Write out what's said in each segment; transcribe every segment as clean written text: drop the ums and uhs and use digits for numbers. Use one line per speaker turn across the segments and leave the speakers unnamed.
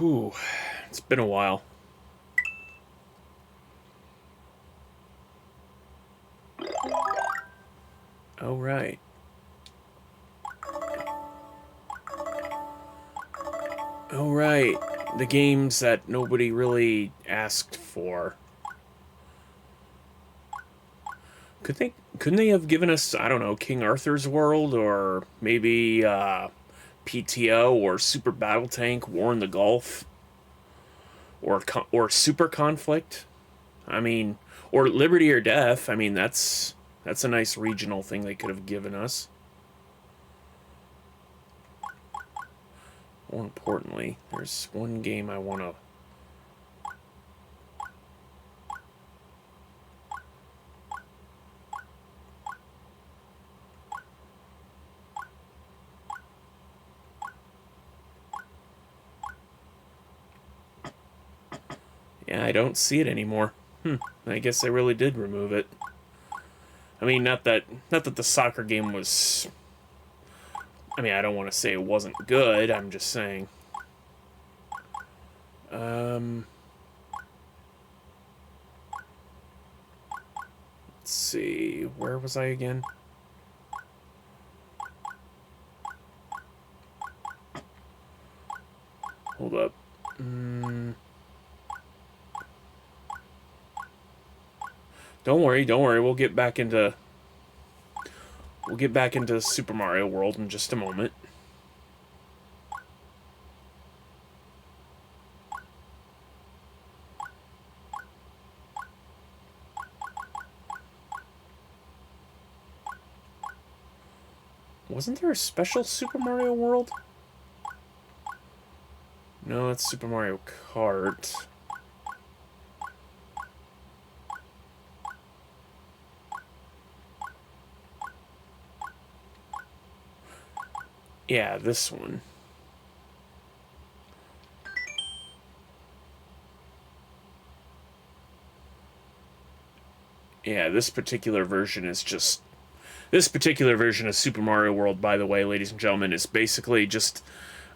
Whew, it's been a while. Oh, right. Oh, right. The games that nobody really asked for. Couldn't they have given us, I don't know, King Arthur's World, or maybe PTO, or Super Battle Tank, War in the Gulf, or Super Conflict? I mean, or Liberty or Death. I mean, that's a nice regional thing they could have given us. More importantly, there's one game I want to... Yeah, I don't see it anymore. I guess they really did remove it. I mean, not that the soccer game was... I mean, I don't want to say it wasn't good, I'm just saying. Let's see, where was I again? Hold up. Don't worry, we'll get back into Super Mario World in just a moment. Wasn't there a special Super Mario World? No, that's Super Mario Kart. Yeah, this one. Yeah, this particular version is just... This particular version of Super Mario World, by the way, ladies and gentlemen, is basically just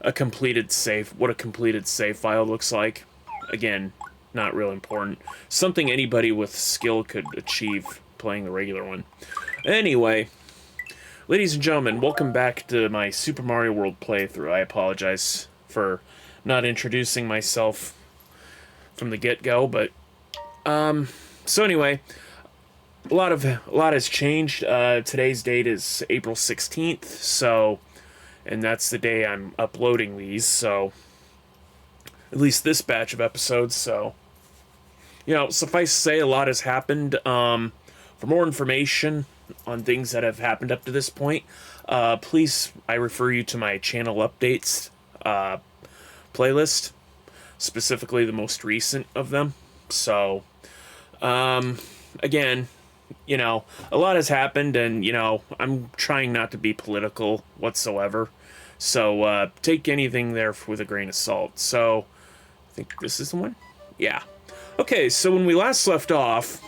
a completed save. What a completed save file looks like. Again, not real important. Something anybody with skill could achieve playing the regular one. Anyway, ladies and gentlemen, welcome back to my Super Mario World playthrough. I apologize for not introducing myself from the get-go, but so anyway, a lot has changed. Today's date is April 16th, so, and that's the day I'm uploading these, so, at least this batch of episodes, so, you know, suffice to say, a lot has happened. For more information on things that have happened up to this point, please, I refer you to my channel updates playlist, specifically the most recent of them. So, again, you know, a lot has happened, and, you know, I'm trying not to be political whatsoever. So, take anything there with a grain of salt. So, I think this is the one? Yeah. Okay, so when we last left off,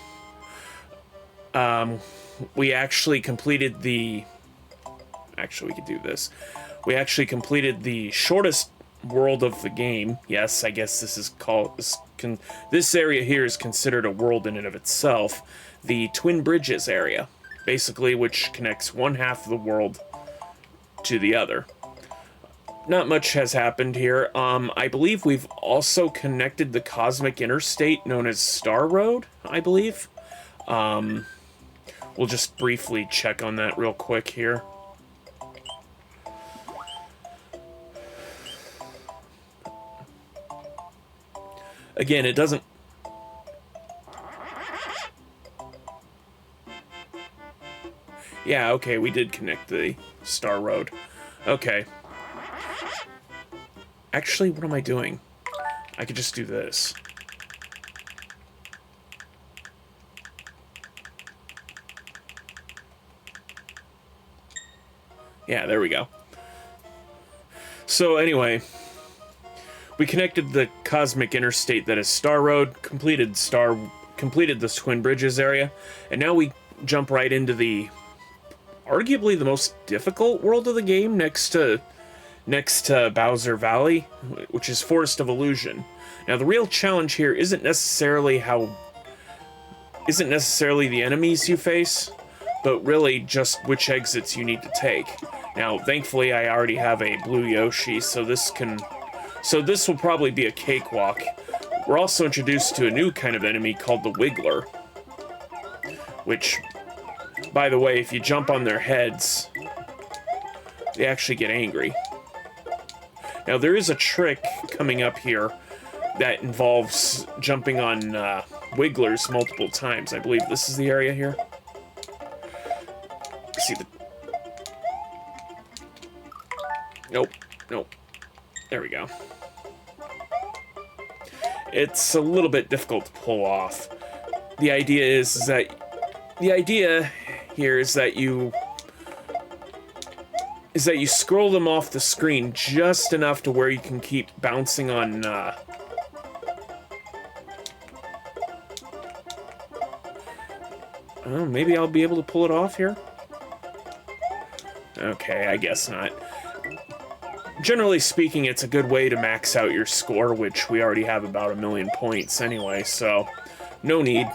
we actually completed the... Actually, we could do this. We actually completed the shortest world of the game. Yes, I guess this is called... This area here is considered a world in and of itself. The Twin Bridges area, basically, which connects one half of the world to the other. Not much has happened here. I believe we've also connected the cosmic interstate known as Star Road, I believe. We'll just briefly check on that real quick here. Again, it doesn't... Yeah, okay, we did connect the Star Road. Okay. Actually, what am I doing? I could just do this. Yeah, there we go. So anyway, we connected the cosmic interstate that is Star Road, completed the Twin Bridges area, and now we jump right into the arguably the most difficult world of the game next to next to Bowser Valley, which is Forest of Illusion. Now, the real challenge here isn't necessarily the enemies you face, but really just which exits you need to take. Now, thankfully, I already have a blue Yoshi, so this will probably be a cakewalk. We're also introduced to a new kind of enemy called the Wiggler, which, by the way, if you jump on their heads, they actually get angry. Now, there is a trick coming up here that involves jumping on Wigglers multiple times. I believe this is the area here. See the... Nope. There we go. It's a little bit difficult to pull off. The idea here is that you scroll them off the screen just enough to where you can keep bouncing on oh, maybe I'll be able to pull it off here? Okay, I guess not. Generally speaking, it's a good way to max out your score, which we already have about 1,000,000 points anyway, so no need.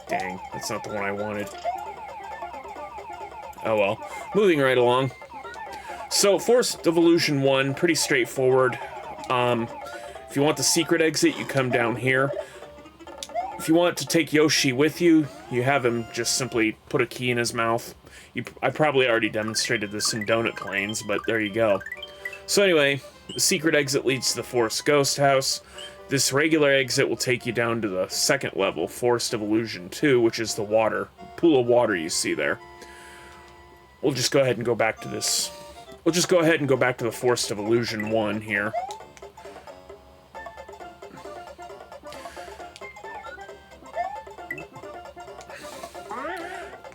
Dang, that's not the one I wanted. Oh well. Moving right along. So, Forest of Illusion 1, pretty straightforward. If you want the secret exit, you come down here. If you want to take Yoshi with you, you have him just simply put a key in his mouth. I probably already demonstrated this in Donut Plains, but there you go. So anyway, the secret exit leads to the Forest Ghost House. This regular exit will take you down to the second level, Forest of Illusion 2, which is the pool of water you see there. We'll just go ahead and go back to this. We'll just go ahead and go back to the Forest of Illusion 1 here.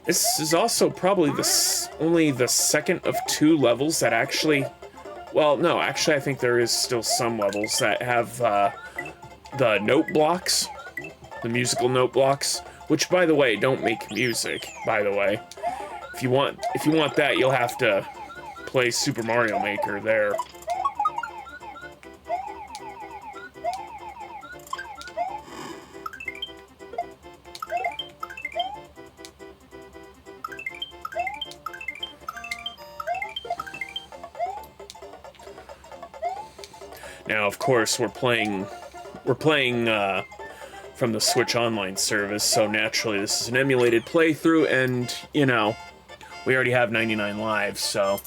This is also probably only the second of 2 levels that actually... Well, no, actually I think there is still some levels that have the note blocks, the musical note blocks, which, by the way, don't make music, by the way. If you want that, you'll have to play Super Mario Maker there. Now, of course, we're playing from the Switch Online service, so naturally this is an emulated playthrough, and, you know, we already have 99 lives, so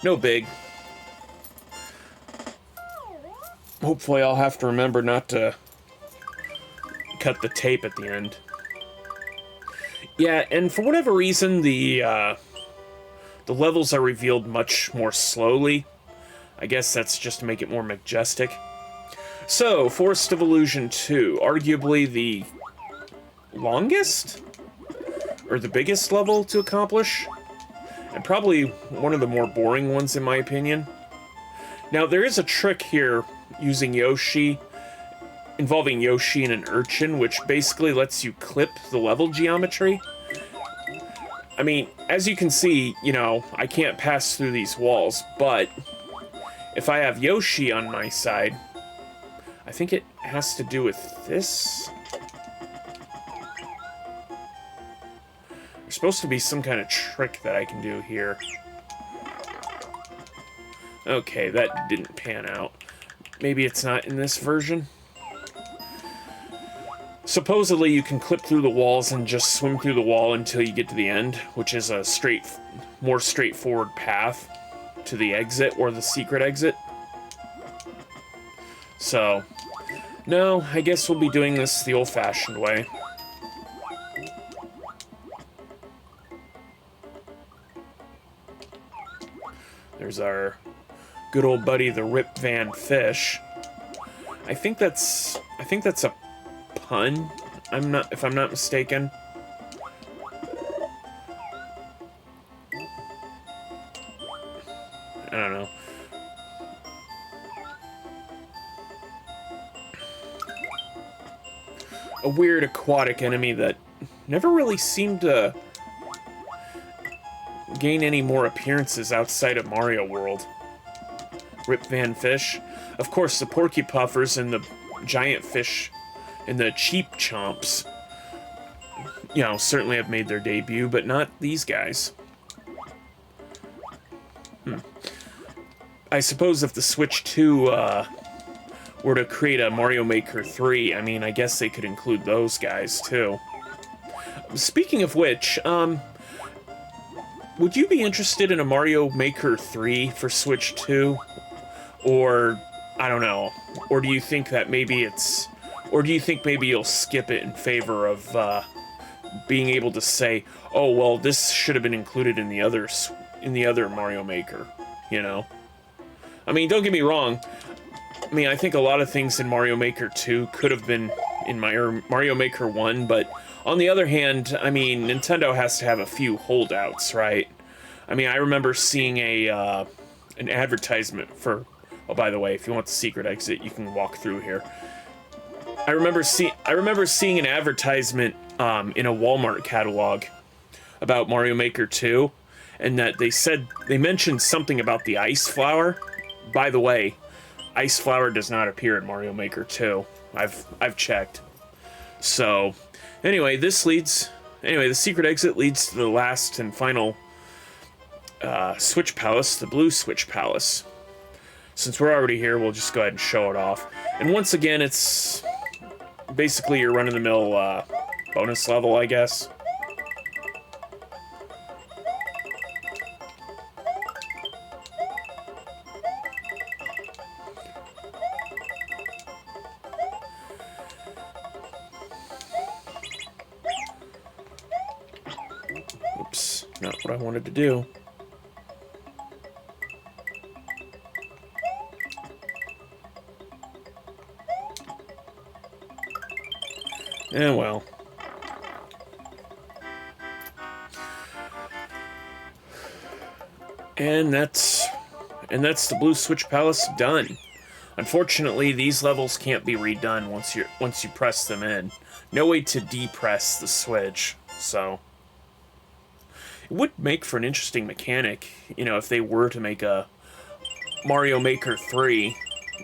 no big. Hopefully I'll have to remember not to cut the tape at the end. Yeah, and for whatever reason, the levels are revealed much more slowly. I guess that's just to make it more majestic. So, Forest of Illusion 2, arguably the longest? Or the biggest level to accomplish? And probably one of the more boring ones in my opinion. Now, there is a trick here using Yoshi, involving Yoshi and an urchin, which basically lets you clip the level geometry. I mean, as you can see, you know, I can't pass through these walls, but if I have Yoshi on my side, I think it has to do with this. There's supposed to be some kind of trick that I can do here. Okay, that didn't pan out. Maybe it's not in this version. Supposedly you can clip through the walls and just swim through the wall until you get to the end, which is a more straightforward path to the exit, or the secret exit. So, no, I guess we'll be doing this the old-fashioned way. There's our good old buddy, the Rip Van Fish. I think that's a pun. If I'm not mistaken. I don't know. A weird aquatic enemy that never really seemed to gain any more appearances outside of Mario World. Rip Van Fish. Of course, the Porky Puffers and the giant fish and the cheap chomps, you know, certainly have made their debut, but not these guys. I suppose if the Switch 2 were to create a Mario Maker 3, I mean, I guess they could include those guys too. Speaking of which, would you be interested in a Mario Maker 3 for Switch 2? Or, I don't know, or do you think that maybe it's... Or do you think maybe you'll skip it in favor of being able to say, oh, well, this should have been included in the other Mario Maker, you know? I mean, don't get me wrong. I mean, I think a lot of things in Mario Maker 2 could have been in Mario Maker 1, but on the other hand, I mean, Nintendo has to have a few holdouts, right? I mean, I remember seeing an advertisement for... Oh, by the way, if you want the secret exit, you can walk through here. I remember seeing an advertisement in a Walmart catalog about Mario Maker 2, and that they mentioned something about the ice flower. By the way, ice flower does not appear in Mario Maker 2. I've checked. So, anyway, the secret exit leads to the last and final Switch Palace, the Blue Switch Palace. Since we're already here, we'll just go ahead and show it off. And once again, it's basically your run-of-the-mill bonus level, I guess. Oops, not what I wanted to do. Eh, well. And that's the Blue Switch Palace done. Unfortunately, these levels can't be redone once you press them in. No way to depress the Switch, so it would make for an interesting mechanic, you know, if they were to make a Mario Maker 3,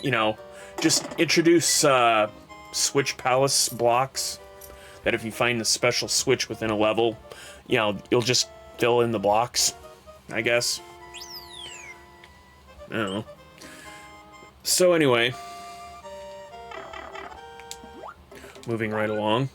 you know, just introduce Switch Palace blocks that if you find the special switch within a level, you know, you'll just fill in the blocks, I guess. I don't know. So anyway, moving right along.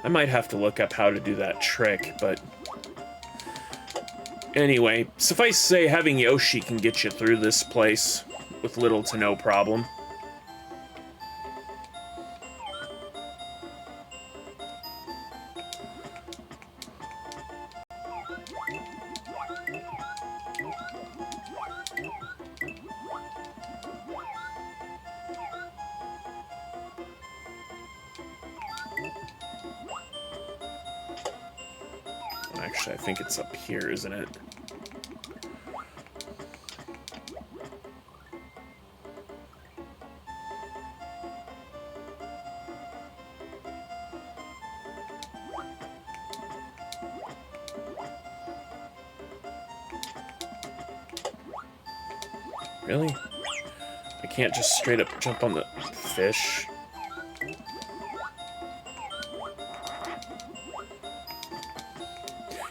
I might have to look up how to do that trick, but anyway, suffice to say, having Yoshi can get you through this place with little to no problem. Actually, I think it's up here, isn't it? Really? I can't just straight up jump on the fish.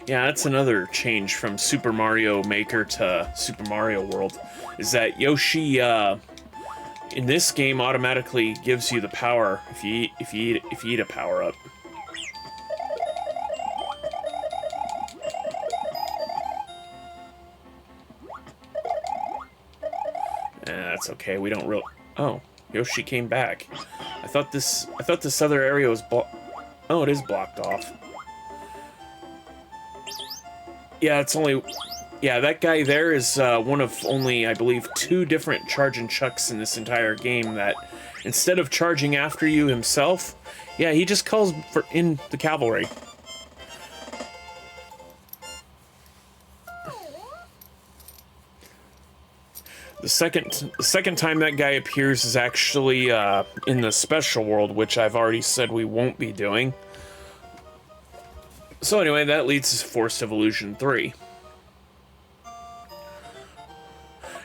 Yeah, that's another change from Super Mario Maker to Super Mario World, is that Yoshi in this game automatically gives you the power if you eat a power up. That's okay. We don't really. Oh, Yoshi came back. I thought this other area was Oh, it is blocked off. Yeah, it's only... Yeah, that guy there is one of only, I believe, 2 different charge and chucks in this entire game that, instead of charging after you himself, yeah, he just calls in the cavalry. The second time that guy appears is actually in the special world, which I've already said we won't be doing. So anyway, that leads to Forced Evolution 3.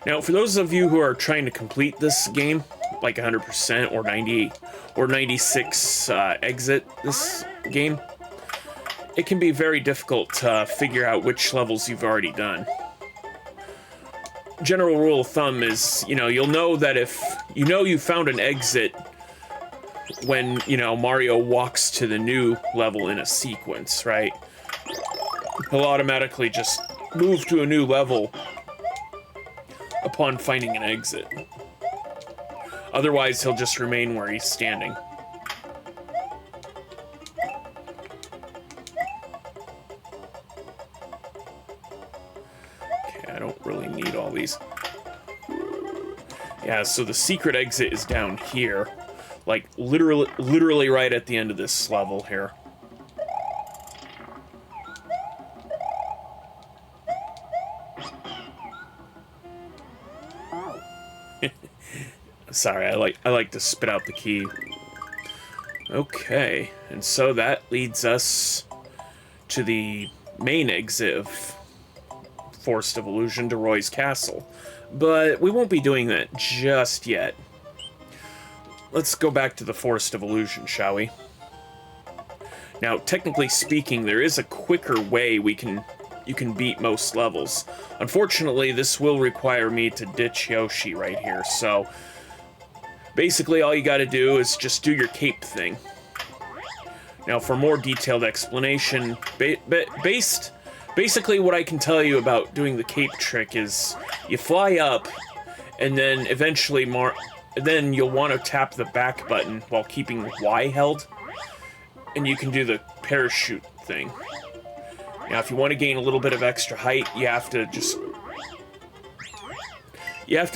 Now, for those of you who are trying to complete this game, like 100% or 90 or 96 exit this game, it can be very difficult to figure out which levels you've already done. General rule of thumb is, you'll know that if you found an exit when, Mario walks to the new level in a sequence, right? He'll automatically just move to a new level upon finding an exit. Otherwise, he'll just remain where he's standing. Okay, I don't really need all these. Yeah, so the secret exit is down here. Like, literally right at the end of this level here. Sorry, I like to spit out the key. Okay, and so that leads us to the main exit of Forced Evolution to Roy's Castle. But we won't be doing that just yet. Let's go back to the Forced Evolution, shall we? Now, technically speaking, there is a quicker way you can beat most levels. Unfortunately, this will require me to ditch Yoshi right here, so basically all you gotta do is just do your cape thing. Now, for more detailed explanation, basically what I can tell you about doing the cape trick is you fly up, and then eventually then you'll want to tap the back button while keeping Y held, and you can do the parachute thing. Now, if you want to gain a little bit of extra height, you have to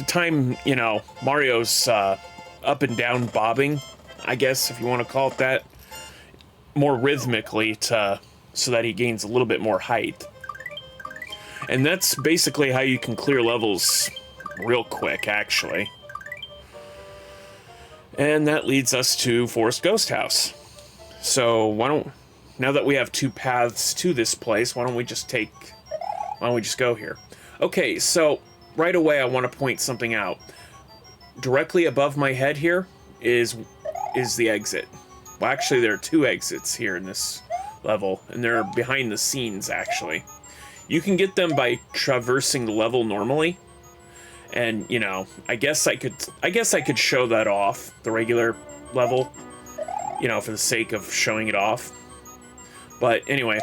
time, Mario's up and down bobbing, I guess, if you want to call it that, more rhythmically so that he gains a little bit more height. And that's basically how you can clear levels real quick, actually. And that leads us to Forest Ghost House. So now that we have two paths to this place, why don't we just go here? Okay, so right away I want to point something out. Directly above my head here is the exit. Well, actually there are two exits here in this level, and they're behind the scenes, actually. You can get them by traversing the level normally. And, I guess I could show that off, the regular level, for the sake of showing it off. But anyway,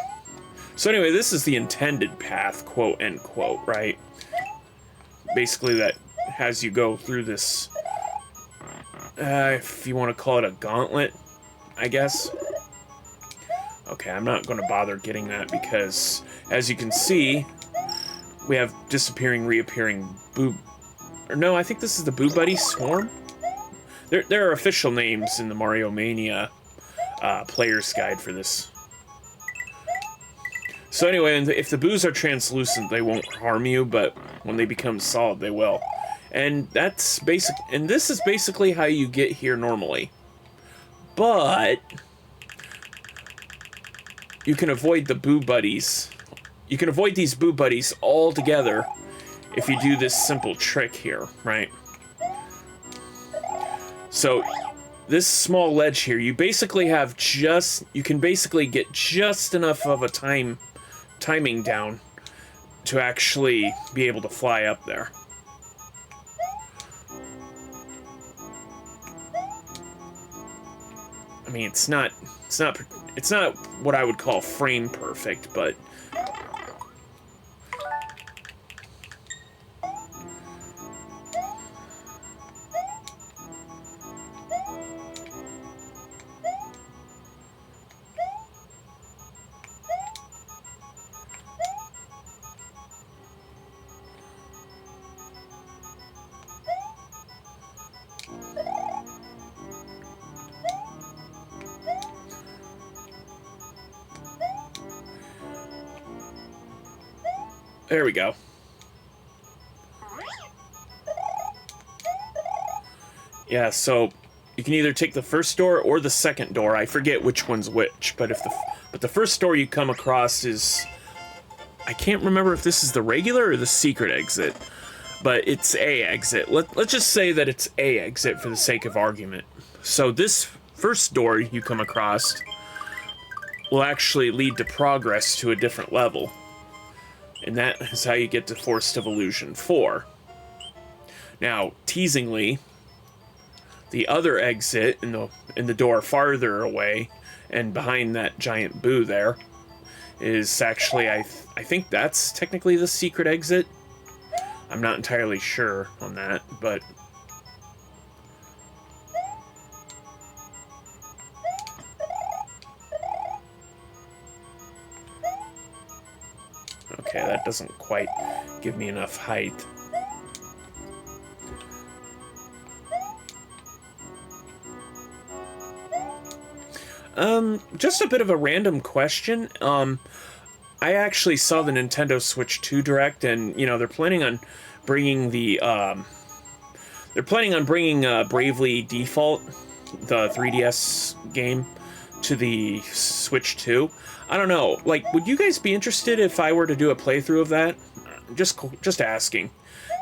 this is the intended path, quote, end quote, right? Basically that has you go through this, if you want to call it a gauntlet, I guess. Okay, I'm not going to bother getting that because, as you can see, we have disappearing, reappearing no, I think this is the Boo Buddy Swarm? There are official names in the Mario Mania player's guide for this. So anyway, if the boos are translucent, they won't harm you, but when they become solid, they will. And this is basically how you get here normally. But you can avoid the Boo Buddies. You can avoid these Boo Buddies altogether if you do this simple trick here, right? So this small ledge here, you can basically get just enough of a timing down to actually be able to fly up there. I mean, it's not what I would call frame perfect, but there we go. Yeah, so you can either take the first door or the second door. I forget which one's which, but the first door you come across is, I can't remember if this is the regular or the secret exit, but it's a exit. Let's just say that it's a exit for the sake of argument. So this first door you come across will actually lead to progress to a different level. And that is how you get to Forest of Illusion 4. Now, teasingly, the other exit in the door farther away and behind that giant boo there is actually, I think that's technically the secret exit. I'm not entirely sure on that, but okay, that doesn't quite give me enough height. Just a bit of a random question. I actually saw the Nintendo Switch 2 Direct, and, you know, they're planning on bringing Bravely Default, the 3DS game, to the Switch 2. I don't know, like, would you guys be interested if I were to do a playthrough of that? Just asking.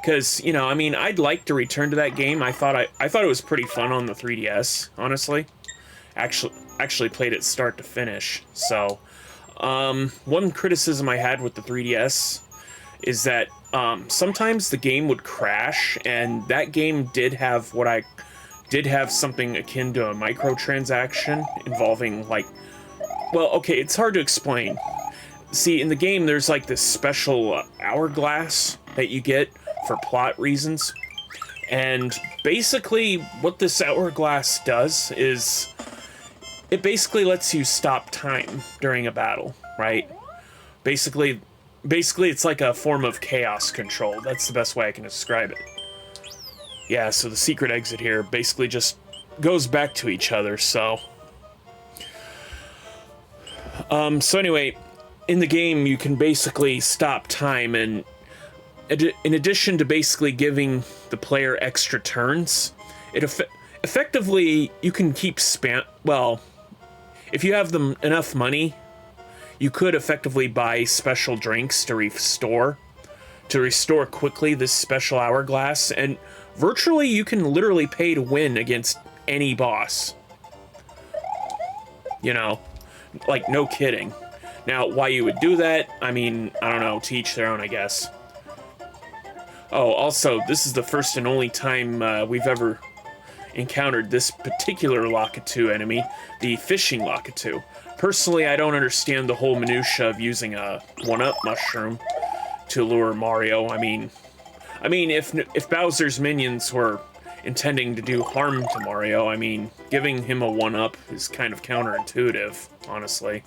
Because, you know, I mean, I'd like to return to that game. I thought it was pretty fun on the 3DS, honestly. Actually played it start to finish. So, one criticism I had with the 3DS is that sometimes the game would crash, and that game did have something akin to a microtransaction involving, like, well, okay, it's hard to explain. See, in the game, there's like this special hourglass that you get for plot reasons, and basically what this hourglass does is it basically lets you stop time during a battle, right? Basically it's like a form of chaos control. That's the best way I can describe it. Yeah, so the secret exit here basically just goes back to each other, so... so anyway, in the game you can basically stop time, and in addition to basically giving the player extra turns, it effectively, you can keep well, if you have enough money, you could effectively buy special drinks to restore quickly this special hourglass, and virtually you can literally pay to win against any boss. You know, like, no kidding. Now, why you would do that, I mean, I don't know, to each their own, I guess. Oh, also, this is the first and only time we've ever encountered this particular Lakitu enemy, the fishing Lakitu. Personally, I don't understand the whole minutia of using a one-up mushroom to lure Mario. I mean, if Bowser's minions were intending to do harm to Mario, I mean, giving him a one-up is kind of counterintuitive, honestly.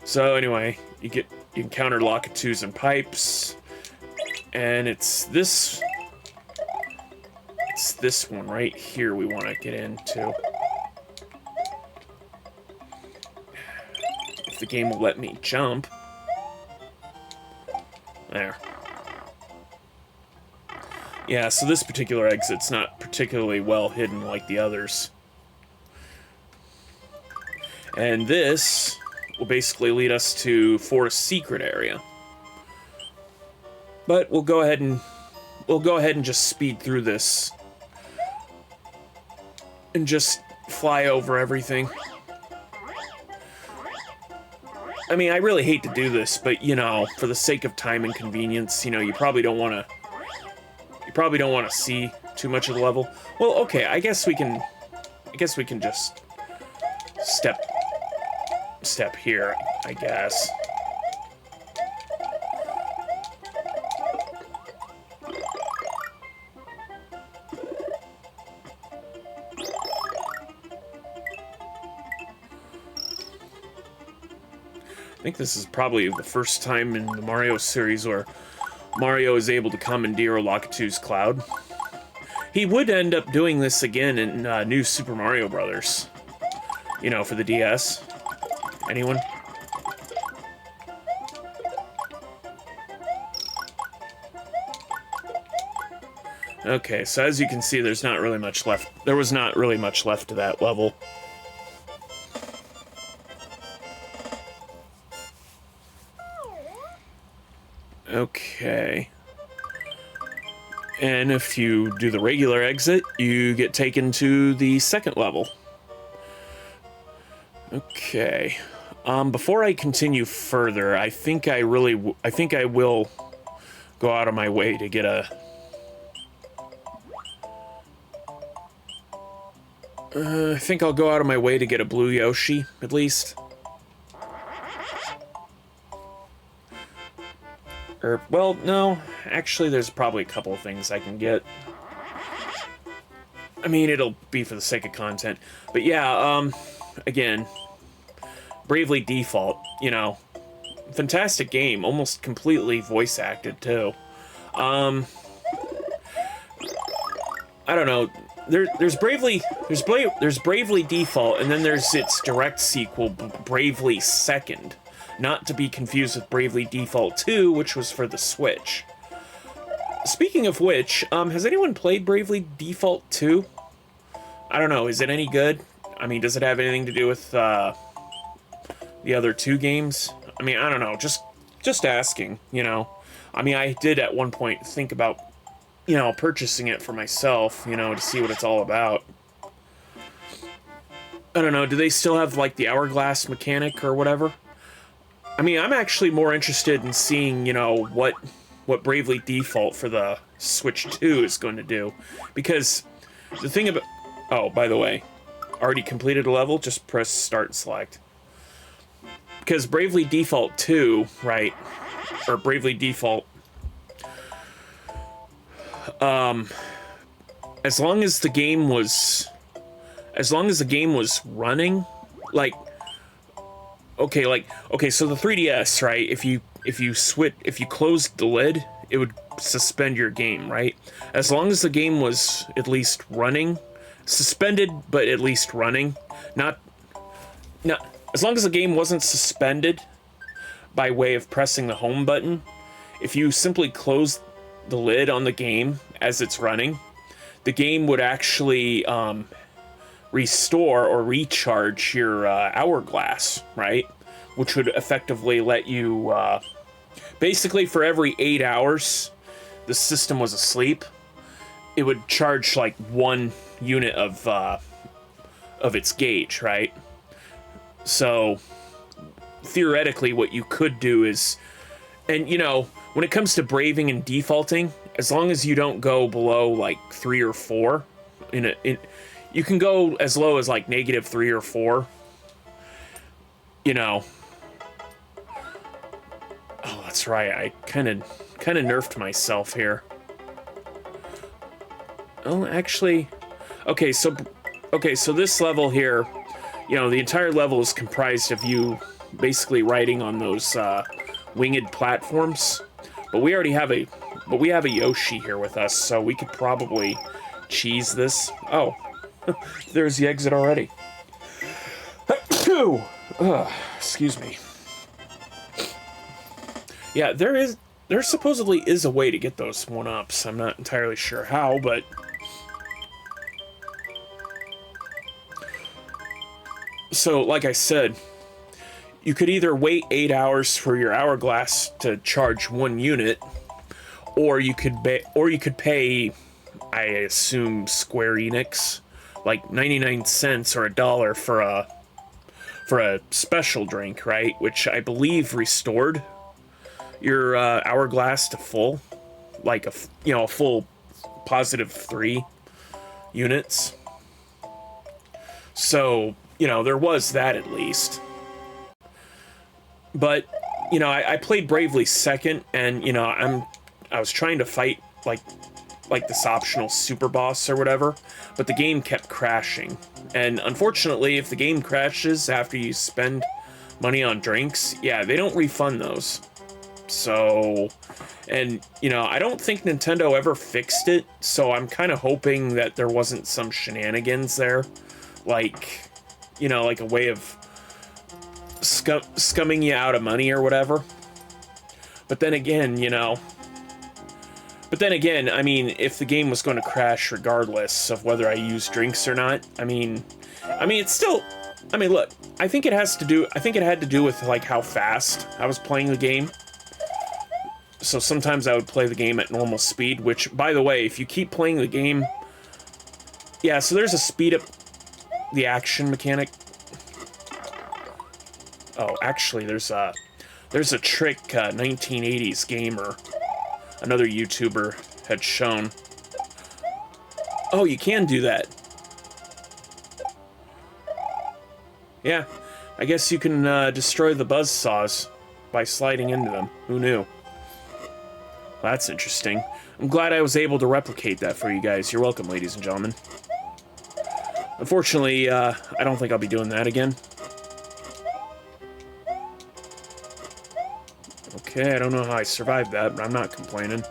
So anyway, you encounter Lakitus and pipes, and it's this one right here we want to get into. If the game will let me jump. There. Yeah, so this particular exit's not particularly well hidden like the others. And this will basically lead us to Forest Secret area. But we'll go ahead and just speed through this and just fly over everything. I mean, I really hate to do this, but, you know, for the sake of time and convenience, you know, you probably don't want to see too much of the level. Well, okay, I guess we can just step here, I guess. I think this is probably the first time in the Mario series where Mario is able to commandeer Lakitu's cloud. He would end up doing this again in New Super Mario Brothers. You know, for the DS. Anyone? Okay, so as you can see, there's not really much left. There was not really much left to that level. Okay. And if you do the regular exit, you get taken to the second level. Okay. Before I continue further, I think I will go out of my way to get a... I think I'll go out of my way to get a blue Yoshi, at least. Well, no. Actually, there's probably a couple of things I can get. I mean, it'll be for the sake of content. But yeah, again, Bravely Default, you know, fantastic game, almost completely voice acted, too. I don't know. There's Bravely Default, and then there's its direct sequel, Bravely Second. Not to be confused with Bravely Default 2, which was for the Switch. Speaking of which, has anyone played Bravely Default 2? I don't know, is it any good? I mean, does it have anything to do with, the other two games? I mean, I don't know, just asking, you know? I mean, I did at one point think about, you know, purchasing it for myself, you know, to see what it's all about. I don't know, do they still have, like, the hourglass mechanic or whatever? I mean, I'm actually more interested in seeing, you know, what Bravely Default for the Switch 2 is going to do. Because the thing about... Oh, by the way, already completed a level? Just press Start and Select. Because Bravely Default 2, right, or Bravely Default... as long as the game was running, like... Okay, so the 3DS, right? If you closed the lid, it would suspend your game, right? As long as the game was at least running, suspended, but at least running, not as long as the game wasn't suspended by way of pressing the home button, if you simply close the lid on the game as it's running, the game would actually, restore or recharge your hourglass, right? Which would effectively let you, basically for every 8 hours the system was asleep, it would charge like 1 unit of its gauge, right? So theoretically what you could do is, and you know, when it comes to braving and defaulting, as long as you don't go below like 3 or 4 you can go as low as like -3 or 4. You know. Oh, that's right. I kind of nerfed myself here. Oh, actually, okay. So this level here, you know, the entire level is comprised of you basically riding on those winged platforms. But we have a Yoshi here with us, so we could probably cheese this. Oh. There's the exit already. Excuse me. Yeah, there supposedly is a way to get those 1-ups. I'm not entirely sure how, but... So, like I said, you could either wait 8 hours for your hourglass to charge 1 unit, or you could pay, I assume, Square Enix, like 99 cents or $1 for a special drink, right? Which I believe restored your hourglass to full, like a full +3 units. So, you know, there was that at least. But, you know, I played Bravely Second, and you know, I was trying to fight like this optional super boss or whatever, but the game kept crashing. And unfortunately, if the game crashes after you spend money on drinks, yeah, they don't refund those. So, and you know, I don't think Nintendo ever fixed it, so I'm kind of hoping that there wasn't some shenanigans there, like, you know, like a way of scumming you out of money or whatever. But then again, you know, But then again, I mean, if the game was going to crash regardless of whether I use drinks or not, I mean, it's still, I mean, look, I think it had to do with, like, how fast I was playing the game. So sometimes I would play the game at normal speed, which, by the way, if you keep playing the game, yeah, so there's a speed up the action mechanic. Oh, actually, there's a trick 1980s gamer, another YouTuber, had shown. Oh, you can do that. Yeah, I guess you can destroy the buzzsaws by sliding into them. Who knew? Well, that's interesting. I'm glad I was able to replicate that for you guys. You're welcome, ladies and gentlemen. Unfortunately, I don't think I'll be doing that again. Okay, I don't know how I survived that, but I'm not complaining.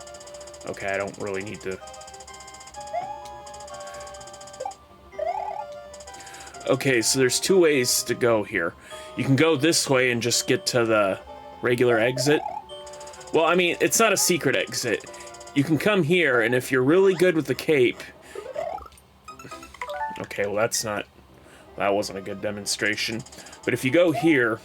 Okay, I don't really need to... Okay, so there's two ways to go here. You can go this way and just get to the regular exit. Well, I mean, it's not a secret exit. You can come here, and if you're really good with the cape... Okay, well, that wasn't a good demonstration. But if you go here...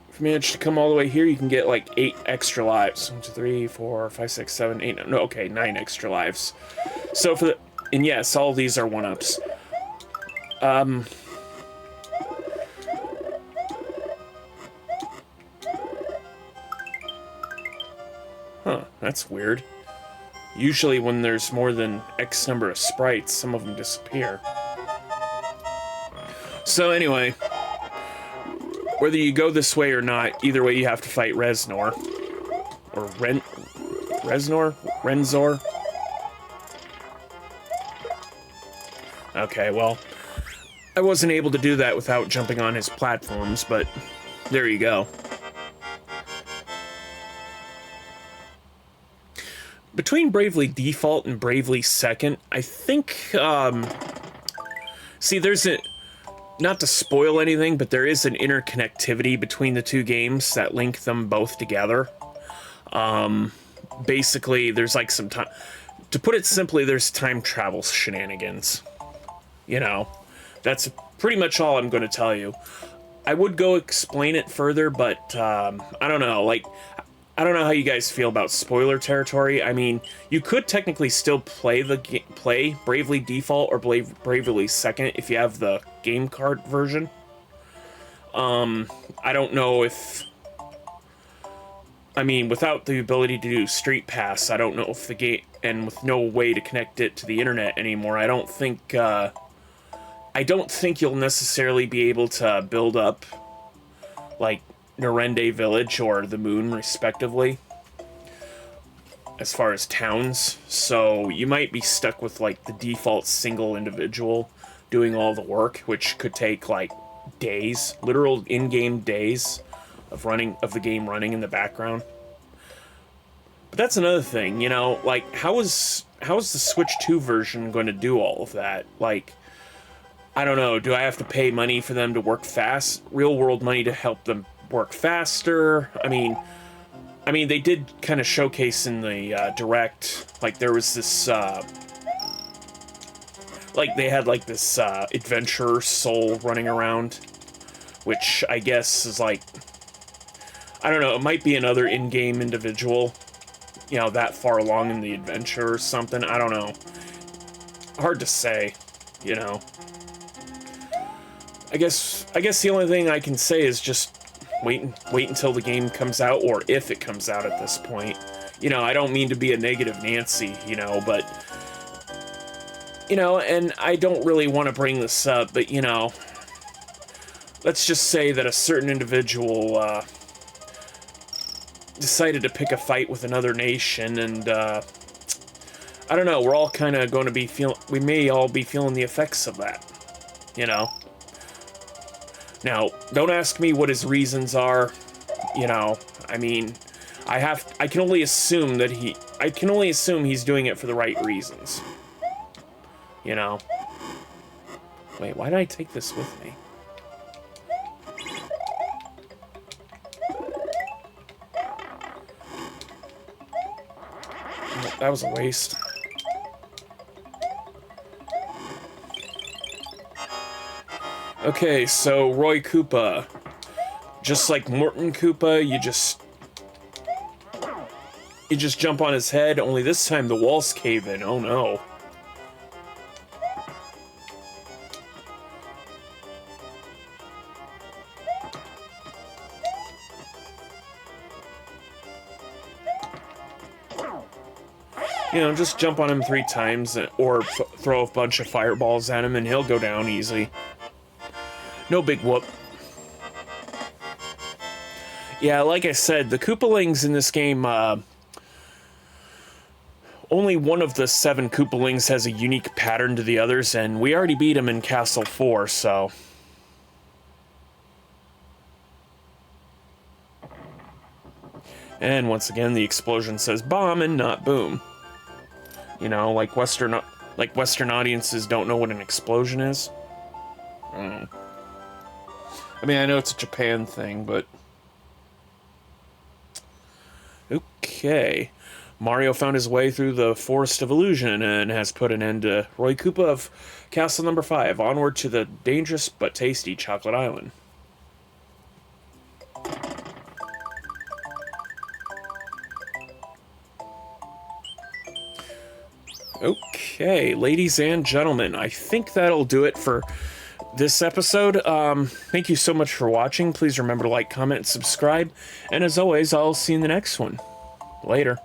If you manage to come all the way here, you can get, like, 8 extra lives. 1, 2, 3, 4, 5, 6, 7, 8... No, okay, 9 extra lives. So for the... And yes, all of these are 1-ups. Huh, that's weird. Usually when there's more than X number of sprites, some of them disappear. So anyway, whether you go this way or not, either way you have to fight Reznor. Or Reznor? Renzor? Okay, well, I wasn't able to do that without jumping on his platforms, but there you go. Between Bravely Default and Bravely Second, I think, see, there's a... Not to spoil anything, but there is an interconnectivity between the two games that link them both together. Basically, there's like some time... To put it simply, there's time travel shenanigans. You know, that's pretty much all I'm going to tell you. I would go explain it further, but I don't know, like... I don't know how you guys feel about spoiler territory. I mean, you could technically still play Bravely Default or Bravely Second if you have the game card version. I don't know if... I mean, without the ability to do Street Pass, I don't know if the game... And with no way to connect it to the internet anymore, I don't think you'll necessarily be able to build up, like, Narende Village or the Moon, respectively, as far as towns. So you might be stuck with, like, the default single individual doing all the work, which could take, like, days, literal in-game days of the game running in the background. But that's another thing, you know, like, how is the Switch 2 version going to do all of that? Like, I don't know, do I have to pay money for them to work fast? Real-world money to help them work faster? I mean, they did kind of showcase in the Direct, like, there was this, like, they had, like, this adventurer soul running around, which I guess is, like, I don't know, it might be another in-game individual, you know, that far along in the adventure or something, I don't know. Hard to say, you know. I guess the only thing I can say is just wait until the game comes out, or if it comes out at this point. You know, I don't mean to be a negative Nancy, you know, but... You know, and I don't really want to bring this up, but, you know... Let's just say that a certain individual, decided to pick a fight with another nation, and, I don't know, we're all kind of going to be we may all be feeling the effects of that, you know? Now, don't ask me what his reasons are, you know, I mean, I can only assume he's doing it for the right reasons, you know? Wait, why did I take this with me? That was a waste. Okay, so Roy Koopa. Just like Morton Koopa, you just jump on his head, only this time the walls cave in. Oh no. You know, just jump on him 3 times, or throw a bunch of fireballs at him and he'll go down easy. No big whoop. Yeah, like I said, the Koopalings in this game, only one of the 7 Koopalings has a unique pattern to the others, and we already beat him in Castle 4, so... And once again, the explosion says bomb and not boom. You know, like Western audiences don't know what an explosion is. I don't know. I mean, I know it's a Japan thing, but... Okay. Mario found his way through the Forest of Illusion and has put an end to Roy Koopa of Castle number 5. Onward to the dangerous but tasty Chocolate Island. Okay, ladies and gentlemen, I think that'll do it for this episode. Thank you so much for watching. Please remember to like, comment, and subscribe. And as always, I'll see you in the next one. Later.